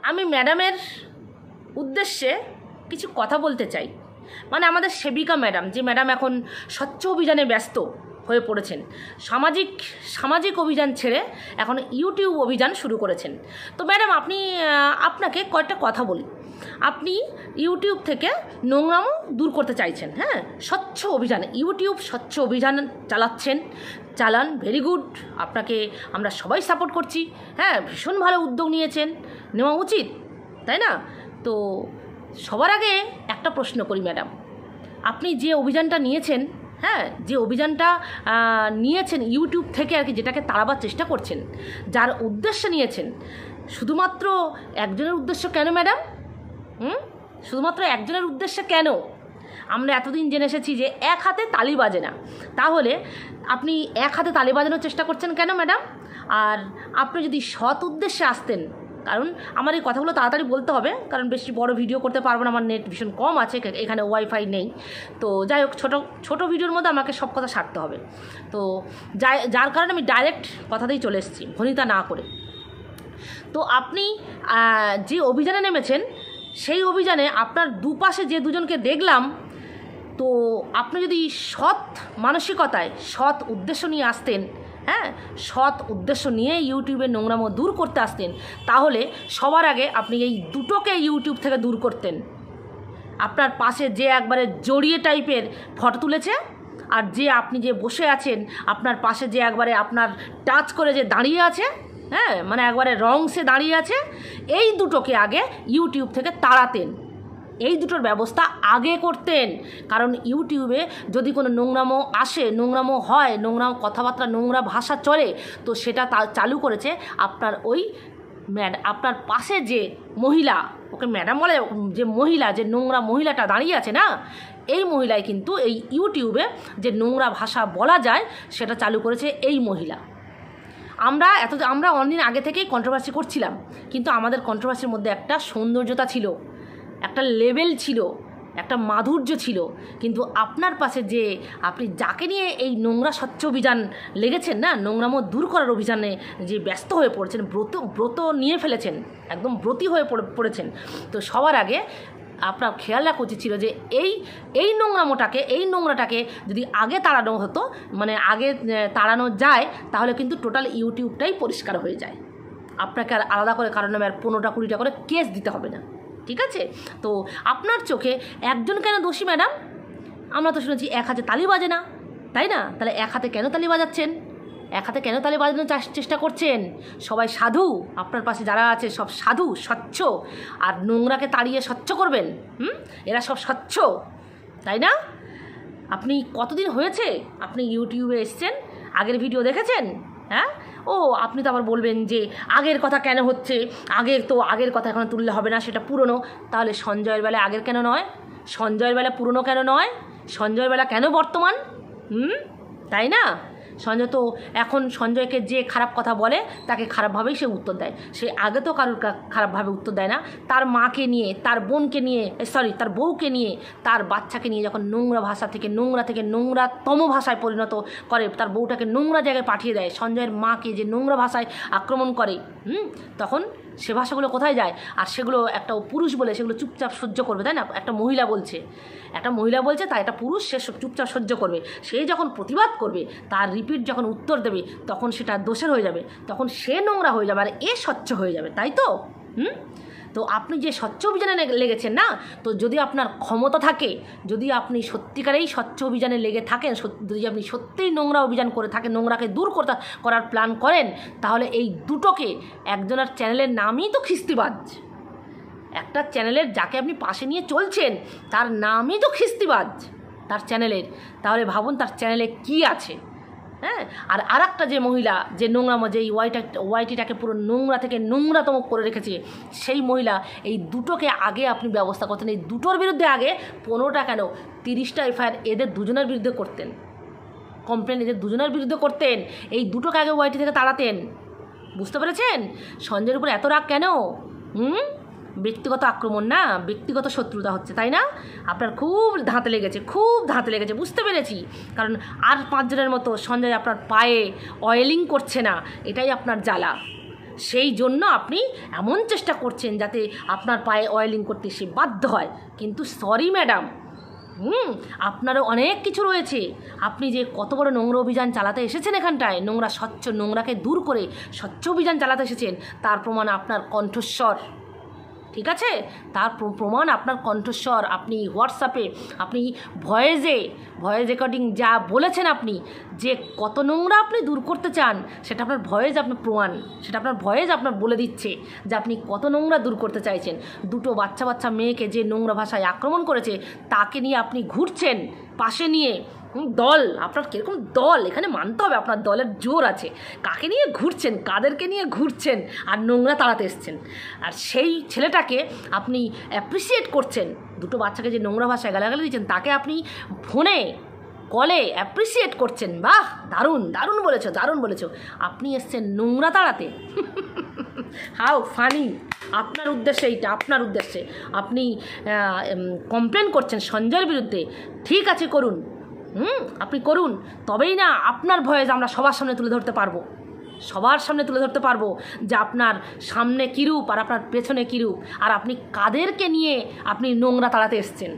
আমি ম্যাডামের উদ্দেশ্যে কিছু কথা বলতে চাই। মানে আমাদের সেবিকা ম্যাডাম, যে ম্যাডাম এখন স্বচ্ছ অভিযানে ব্যস্ত হয়ে পড়েছেন, সামাজিক অভিযান ছেড়ে এখন ইউটিউব অভিযান শুরু করেছেন। তো ম্যাডাম আপনাকে কয়েকটা কথা বলি। আপনি ইউটিউব থেকে নোংরামো দূর করতে চাইছেন, হ্যাঁ, স্বচ্ছ অভিযান, ইউটিউব স্বচ্ছ অভিযান চালান, ভেরি গুড। আপনাকে আমরা সবাই সাপোর্ট করছি, হ্যাঁ, ভীষণ ভালো উদ্যোগ নেওয়া উচিত, তাই না? তো সবার আগে একটা প্রশ্ন করি ম্যাডাম, আপনি যে অভিযানটা নিয়েছেন, হ্যাঁ, যে অভিযানটা নিয়েছেন ইউটিউব থেকে আর কি, যেটাকে তাড়াবার চেষ্টা করছেন, যার উদ্দেশ্য নিয়েছেন, শুধুমাত্র একজনের উদ্দেশ্য কেন ম্যাডাম? শুধুমাত্র একজনের উদ্দেশ্যে কেন? আমরা এতদিন জেনে এসেছি যে এক হাতে তালি বাজে না, তাহলে আপনি এক হাতে তালি বাজানোর চেষ্টা করছেন কেন ম্যাডাম? আর আপনি যদি সৎ উদ্দেশ্যে আসতেন, কারণ আমার এই কথাগুলো তাড়াতাড়ি বলতে হবে, কারণ বেশি বড় ভিডিও করতে পারবো না, আমার নেট ভীষণ কম আছে, এখানে ওয়াইফাই নেই। তো যাই হোক, ছোটো ভিডিওর মধ্যে আমাকে সব কথা সারতে হবে। তো যার কারণে আমি ডাইরেক্ট কথাতেই চলে এসেছি, ভনিতা না করে। তো আপনি যে অভিযানে নেমেছেন, সেই অভিযানে আপনার দুপাশে যে দুজনকে দেখলাম, তো আপনি যদি সৎ মানসিকতায় সৎ উদ্দেশ্য নিয়ে আসতেন, হ্যাঁ, সৎ উদ্দেশ্য নিয়ে ইউটিউবের নোংরামো দূর করতে আসতেন, তাহলে সবার আগে আপনি এই দুটোকে ইউটিউব থেকে দূর করতেন। আপনার পাশে যে একবারে জড়িয়ে টাইপের ফটো তুলেছে, আর আপনি যে বসে আছেন, আপনার পাশে যে একবারে আপনার টাচ করে যে দাঁড়িয়ে আছে, হ্যাঁ, মানে একবারে রংসে দাঁড়িয়ে আছে, এই দুটোকে আগে ইউটিউব থেকে তাড়াতেন, এই দুটোর ব্যবস্থা আগে করতেন। কারণ ইউটিউবে যদি কোনো নোংরামো আসে, নোংরামো হয়, নোংরা কথাবার্তা, নোংরা ভাষা চলে, তো সেটা চালু করেছে আপনার পাশে যে মহিলা, ওকে ম্যাডাম বলে, যে মহিলা, যে নোংরা মহিলাটা দাঁড়িয়ে আছে না, এই মহিলাই কিন্তু এই ইউটিউবে যে নোংরা ভাষা বলা যায় সেটা চালু করেছে এই মহিলা। আমরা অনেকদিন আগে থেকেই কন্ট্রোভার্সি করছিলাম, কিন্তু আমাদের কন্ট্রোভার্সির মধ্যে একটা সৌন্দর্যতা ছিল, একটা লেভেল ছিল, একটা মাধুর্য ছিল। কিন্তু আপনার পাশে যে আপনি যাকে নিয়ে এই নোংরা স্বচ্ছ অভিযান লেগেছেন না, নোংরামো দূর করার অভিযানে যে ব্যস্ত হয়ে পড়েছেন, ব্রত নিয়ে ফেলেছেন, একদম ব্রতী হয়ে পড়েছেন, তো সবার আগে আপনার খেয়াল রাখা উচিত ছিল যে এই নোংরাটাকে যদি আগে তাড়ানো হতো, মানে আগে তাড়ানো যায়, তাহলে কিন্তু টোটাল ইউটিউবটাই পরিষ্কার হয়ে যায়। আপনাকে আর আলাদা করে কারণ নামে আর 15টা-20টা করে কেস দিতে হবে না, ঠিক আছে? তো আপনার চোখে একজন কেন দোষী ম্যাডাম? আমরা তো শুনেছি এক হাতে তালি বাজে না, তাই না? তাহলে এক হাতে কেন তালি বাজাচ্ছেন? এক হাতে কেন তালি বাজানোর চেষ্টা করছেন? সবাই সাধু, আপনার পাশে যারা আছে সব সাধু, স্বচ্ছ, আর নোংরাকে তাড়িয়ে স্বচ্ছ করবেন? এরা সব স্বচ্ছ, তাই না? আপনি কতদিন হয়েছে আপনি ইউটিউবে এসছেন? আগের ভিডিও দেখেছেন? হ্যাঁ, ও আপনি তো আবার বলবেন যে আগের কথা কেন হচ্ছে, আগের কথা এখন তুললে হবে না, সেটা পুরনো। তাহলে সঞ্জয়ের বেলা আগের কেন নয়? সঞ্জয়ের বেলা পুরনো কেন নয়? সঞ্জয়ের বেলা কেন বর্তমান? তাই না? সঞ্জয়কে যে খারাপ কথা বলে তাকে খারাপভাবেই সে উত্তর দেয়। সে আগে তো কারোর খারাপভাবে উত্তর দেয় না। তার মাকে নিয়ে, তার বোনকে নিয়ে, তার বউকে নিয়ে, তার বাচ্চাকে নিয়ে যখন নোংরা ভাষা থেকে নোংরাতম ভাষায় পরিণত করে, তার বউটাকে নোংরা জায়গায় পাঠিয়ে দেয়, সঞ্জয়ের মাকে যে নোংরা ভাষায় আক্রমণ করে, তখন সে ভাষাগুলো কোথায় যায়? আর সেগুলো একটা পুরুষ বলে সেগুলো চুপচাপ সহ্য করবে, তাই না? একটা মহিলা বলছে তাই একটা পুরুষ সে চুপচাপ সহ্য করবে। সে যখন প্রতিবাদ করবে, তার রিপিট যখন উত্তর দেবে, তখন সেটা দোষের হয়ে যাবে, তখন সে নোংরা হয়ে যাবে আর এ স্বচ্ছ হয়ে যাবে, তাই তো? তো আপনি যে স্বচ্ছ অভিযানে লেগেছেন না, তো যদি আপনার ক্ষমতা থাকে, যদি আপনি সত্যিকারেই স্বচ্ছ অভিযানে লেগে থাকেন, যদি আপনি সত্যিই নোংরা অভিযান করে থাকেন, নোংরাকে দূর করার প্ল্যান করেন, তাহলে এই দুটোকে, একজনের চ্যানেলের নামই তো খিস্তিবাজ, একটা চ্যানেলের যাকে আপনি পাশে নিয়ে চলছেন তার নামই তো খিস্তিবাজ তার চ্যানেলের, তাহলে ভাবুন তার চ্যানেলে কি আছে। হ্যাঁ, আর একটা যে মহিলা, যে নোংরামো, যে ওয়াইটিটাকে পুরো নোংরা থেকে নোংরাতম করে রেখেছে, সেই মহিলা, এই দুটোকে আগে আপনি ব্যবস্থা করতেন। এই দুটোর বিরুদ্ধে আগে 15টা কেন 30টা এফআইআর এদের দুজনের বিরুদ্ধে করতেন, কমপ্লেন এদের দুজনের বিরুদ্ধে করতেন, এই দুটোকে আগে ওয়াইটি থেকে তাড়াতেন। বুঝতে পেরেছেন? সঞ্জয়ের উপর এত রাগ কেন? ব্যক্তিগত আক্রমণ না, ব্যক্তিগত শত্রুতা হচ্ছে, তাই না? আপনার খুব ধাঁতে লেগেছে, বুঝতে পেরেছি। কারণ আর 5 জনের মতো সঞ্জয় আপনার পায়ে অয়েলিং করছে না, এটাই আপনার জ্বালা। সেই জন্য আপনি এমন চেষ্টা করছেন যাতে আপনার পায়ে অয়েলিং করতে সে বাধ্য হয়। কিন্তু সরি ম্যাডাম, আপনারও অনেক কিছু রয়েছে। আপনি যে কত বড় নোংরা অভিযান চালাতে এসেছেন এখানটায়, নোংরাকে দূর করে স্বচ্ছ অভিযান চালাতে এসেছেন, তার প্রমাণ আপনার কণ্ঠস্বর। ঠিক আছে, তার প্রমাণ আপনার কণ্ঠস্বর। আপনি হোয়াটসঅ্যাপে, আপনি ভয়েস রেকর্ডিং যা বলেছেন, আপনি যে কত নোংরা আপনি দূর করতে চান, সেটা আপনার ভয়েস আপনার প্রমাণ, সেটা আপনার ভয়েস আপনার বলে দিচ্ছে যে আপনি কত নোংরা দূর করতে চাইছেন। দুটো বাচ্চা মেয়েকে যে নোংরা ভাষায় আক্রমণ করেছে, তাকে নিয়ে আপনি ঘুরছেন পাশে নিয়ে। দল আপনার কীরকম দল, এখানে মানতে হবে আপনার দলের জোর আছে। কাকে নিয়ে ঘুরছেন, কাদেরকে নিয়ে ঘুরছেন, আর নোংরা তাড়াতে এসছেন। আর সেই ছেলেটাকে আপনি অ্যাপ্রিসিয়েট করছেন, দুটো বাচ্চাকে যে নোংরা ভাষায় গালাগালি দিচ্ছেন, তাকে আপনি ফোনে কলে অ্যাপ্রিসিয়েট করছেন। বাহ, দারুণ বলেছো। আপনি এসছেন নোংরা তাড়াতে। How funny! আপনার উদ্দেশ্যে এইটা, আপনার উদ্দেশ্যে আপনি কমপ্লেন করছেন সঞ্জয়ের বিরুদ্ধে। ঠিক আছে, করুন, আপনি করুন, তবেই না আপনার ভয়েস আমরা সবার সামনে তুলে ধরতে পারবো যে আপনার সামনে কী রূপ আর আপনার পেছনে কী রূপ, আর আপনি কাদেরকে নিয়ে আপনি নোংরা তাড়াতে এসছেন,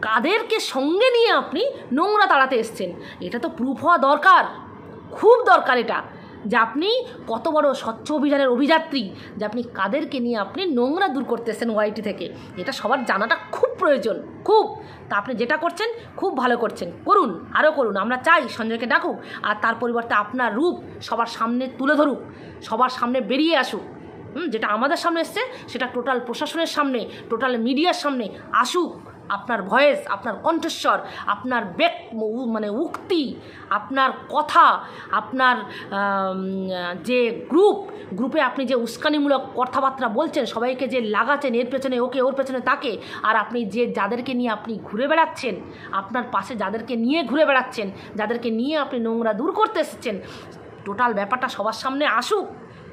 কাদেরকে সঙ্গে নিয়ে আপনি নোংরা তাড়াতে এসছেন। এটা তো প্রুফ হওয়া দরকার, খুব দরকার এটা, যে আপনি কত বড় স্বচ্ছ অভিযানের অভিযাত্রী, যে আপনি কাদেরকে নিয়ে আপনি নোংরা দূর করতেছেন ওয়াইটি থেকে। এটা সবার জানাটা খুব প্রয়োজন, খুব। তা আপনি যেটা করছেন খুব ভালো করছেন, করুন, আরও করুন। আমরা চাই সঞ্জয়কে ডাকুক, আর তার পরিবর্তে আপনার রূপ সবার সামনে তুলে ধরুক, সবার সামনে বেরিয়ে আসুক। যেটা আমাদের সামনে এসছে সেটা টোটাল প্রশাসনের সামনে, টোটাল মিডিয়ার সামনে আসুক। আপনার ভয়েস, আপনার কণ্ঠস্বর, আপনার উক্তি, আপনার কথা, আপনার যে গ্রুপে আপনি যে উস্কানিমূলক কথাবার্তা বলছেন, সবাইকে যে লাগাচ্ছেন এর পেছনে ওকে, ওর পেছনে তাকে, আর আপনি যে যাদেরকে নিয়ে আপনি ঘুরে বেড়াচ্ছেন, আপনার পাশে যাদেরকে নিয়ে ঘুরে বেড়াচ্ছেন, যাদেরকে নিয়ে আপনি নোংরা দূর করতে এসেছেন, টোটাল ব্যাপারটা সবার সামনে আসুক।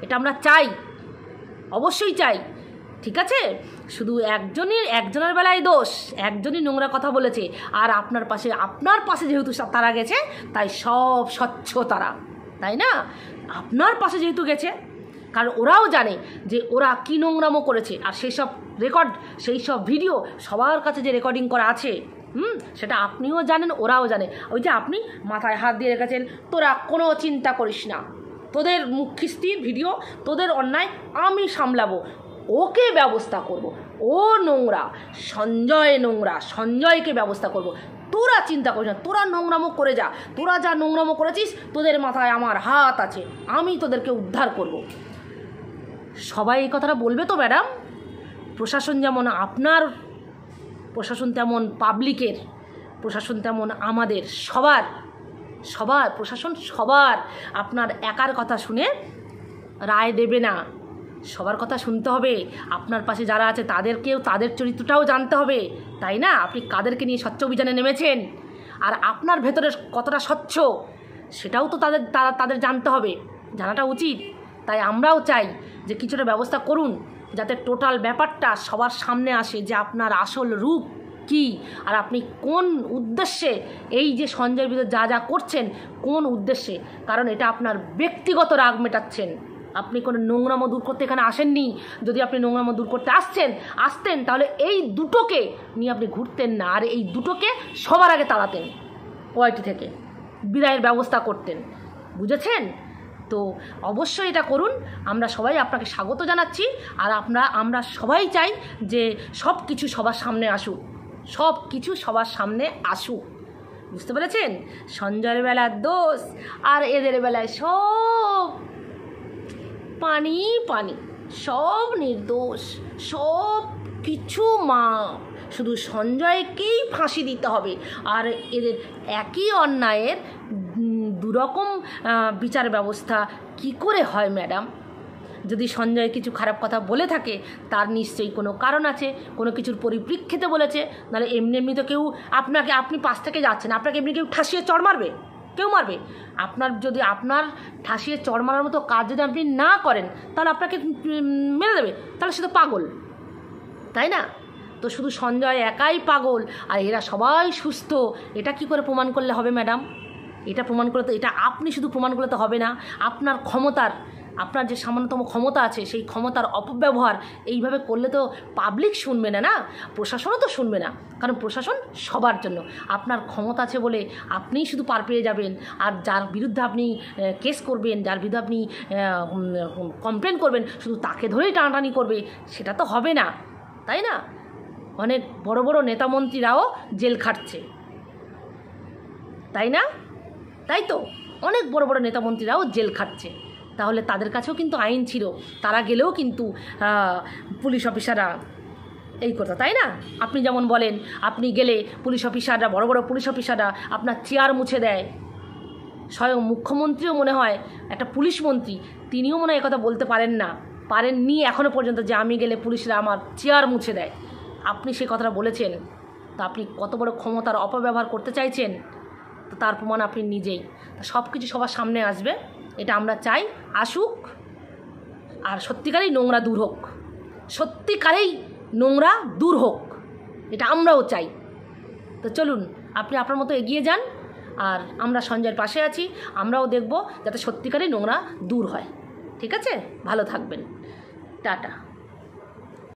এটা আমরা চাই, অবশ্যই চাই। ঠিক আছে, শুধু একজনের বেলায় দোষ, একজনই নোংরা কথা বলেছে, আর আপনার পাশে যেহেতু তারা গেছে, তাই সব স্বচ্ছ তারা, তাই না? আপনার পাশে যেহেতু গেছে, কারণ ওরাও জানে যে ওরা কী নোংরামো করেছে, আর সেই সব ভিডিও সবার কাছে যে রেকর্ডিং করা আছে, সেটা আপনিও জানেন, ওরাও জানে। ওই যে আপনি মাথায় হাত দিয়ে রেখেছেন, তোরা কোনো চিন্তা করিস না, তোদের মুখিস্তির ভিডিও, তোদের অন্যায় আমি সামলাবো, ওকে ব্যবস্থা করব, ও নোংরা, সঞ্জয়কে ব্যবস্থা করব, তোরা চিন্তা করিস না, তোরা নোংরামো করে যা, তোরা যা নোংরামো করেছিস, তোদের মাথায় আমার হাত আছে, আমি তোদেরকে উদ্ধার করব। সবাই এই কথাটা বলবে তো ম্যাডাম? প্রশাসন যেমন আপনার প্রশাসন, তেমন পাবলিকের প্রশাসন, তেমন আমাদের সবার প্রশাসন, সবার আপনার একার কথা শুনে রায় দেবে না, সবার কথা শুনতে হবে। আপনার পাশে যারা আছে তাদের চরিত্রটাও জানতে হবে, তাই না? আপনি কাদেরকে নিয়ে স্বচ্ছ অভিযানে নেমেছেন, আর আপনার ভেতরের কতটা স্বচ্ছ সেটাও তো তাদের জানতে হবে, জানাটা উচিত। তাই আমরাও চাই যে কিছুটা ব্যবস্থা করুন, যাতে টোটাল ব্যাপারটা সবার সামনে আসে, যে আপনার আসল রূপ কী, আর আপনি কোন উদ্দেশ্যে এই যে সঞ্জয়ের বিরুদ্ধে যা করছেন, কোন উদ্দেশ্যে। কারণ এটা আপনার ব্যক্তিগত রাগ মেটাচ্ছেন, আপনি কোনো নোংরামো দূর করতে এখানে আসেননি। যদি আপনি নোংরামো দূর করতে আসতেন, তাহলে এই দুটোকে নিয়ে আপনি ঘুরতেন না, আর এই দুটোকে সবার আগে তাড়াতেন, ওয়াইটি থেকে বিদায়ের ব্যবস্থা করতেন। বুঝেছেন তো? অবশ্যই এটা করুন। আমরা সবাই আপনাকে স্বাগত জানাচ্ছি, আর আমরা সবাই চাই যে সব কিছু সবার সামনে আসুক, বুঝতে পেরেছেন? সঞ্জয়ের বেলার দোষ, আর এদের বেলায় সব পানি, সব নির্দোষ, সব কিছু শুধু সঞ্জয়কেই ফাঁসি দিতে হবে। আর এদের একই অন্যায়ের দুরকম বিচার ব্যবস্থা কি করে হয় ম্যাডাম? যদি সঞ্জয় কিছু খারাপ কথা বলে থাকে, তার নিশ্চয়ই কোনো কারণ আছে, কোনো কিছুর পরিপ্রেক্ষিতে বলেছে। নাহলে এমনি তো কেউ আপনি পাশ থেকে যাচ্ছেন, আপনাকে এমনি কেউ ঠাসিয়ে চড় মারবে? কেউ মারবে? আপনার ঠাসিয়ে চড় মারার মতো কাজ যদি আপনি না করেন, তাহলে আপনাকে মেরে দেবে, তাহলে সে তো পাগল, তাই না? তো শুধু সঞ্জয় একাই পাগল আর এরা সবাই সুস্থ, এটা কি করে প্রমাণ করলে হবে ম্যাডাম? এটা আপনি শুধু প্রমাণ করলে তো হবে না। আপনার ক্ষমতার আপনার যে সামান্যতম ক্ষমতা আছে সেই ক্ষমতার অপব্যবহার এইভাবে করলে তো পাবলিক শুনবে না, না প্রশাসনও তো শুনবে না, কারণ প্রশাসন সবার জন্য। আপনার ক্ষমতা আছে বলে আপনিই শুধু পার পেয়ে যাবেন, আর যার বিরুদ্ধে আপনি কেস করবেন, যার বিরুদ্ধে আপনি কমপ্লেন করবেন, শুধু তাকে ধরেই টানাটানি করবে, সেটা তো হবে না, তাই না? অনেক বড় বড় নেতামন্ত্রীরাও জেল খাটছে, তাই না? তাই তো অনেক বড় বড় নেতামন্ত্রীরাও জেল খাটছে, তাহলে তাদের কাছেও কিন্তু আইন ছিল, তারা গেলেও কিন্তু পুলিশ অফিসাররা এই কথা, তাই না? আপনি যেমন বলেন আপনি গেলে পুলিশ অফিসাররা, বড় বড় পুলিশ অফিসাররা আপনার চেয়ার মুছে দেয়, স্বয়ং মুখ্যমন্ত্রীও মনে হয় একটা পুলিশ মন্ত্রী, তিনিও মনে হয় কথা বলতে পারেননি এখনও পর্যন্ত যে আমি গেলে পুলিশরা আমার চেয়ার মুছে দেয়। আপনি সেই কথাটা বলেছেন, তা আপনি কত বড় ক্ষমতার অপব্যবহার করতে চাইছেন, তো তার প্রমাণ আপনি নিজেই। সব কিছু সবার সামনে আসবে, এটা আমরা চাই আসুক, আর সত্যিকারেই নোংরা দূর হোক, সত্যিকারেই নোংরা দূর হোক, এটা আমরাও চাই। তো চলুন আপনি আপনার মতো এগিয়ে যান, আর আমরা সঞ্জয়ের পাশে আছি, আমরাও দেখব যাতে সত্যিকারেই নোংরা দূর হয়। ঠিক আছে, ভালো থাকবেন, টাটা।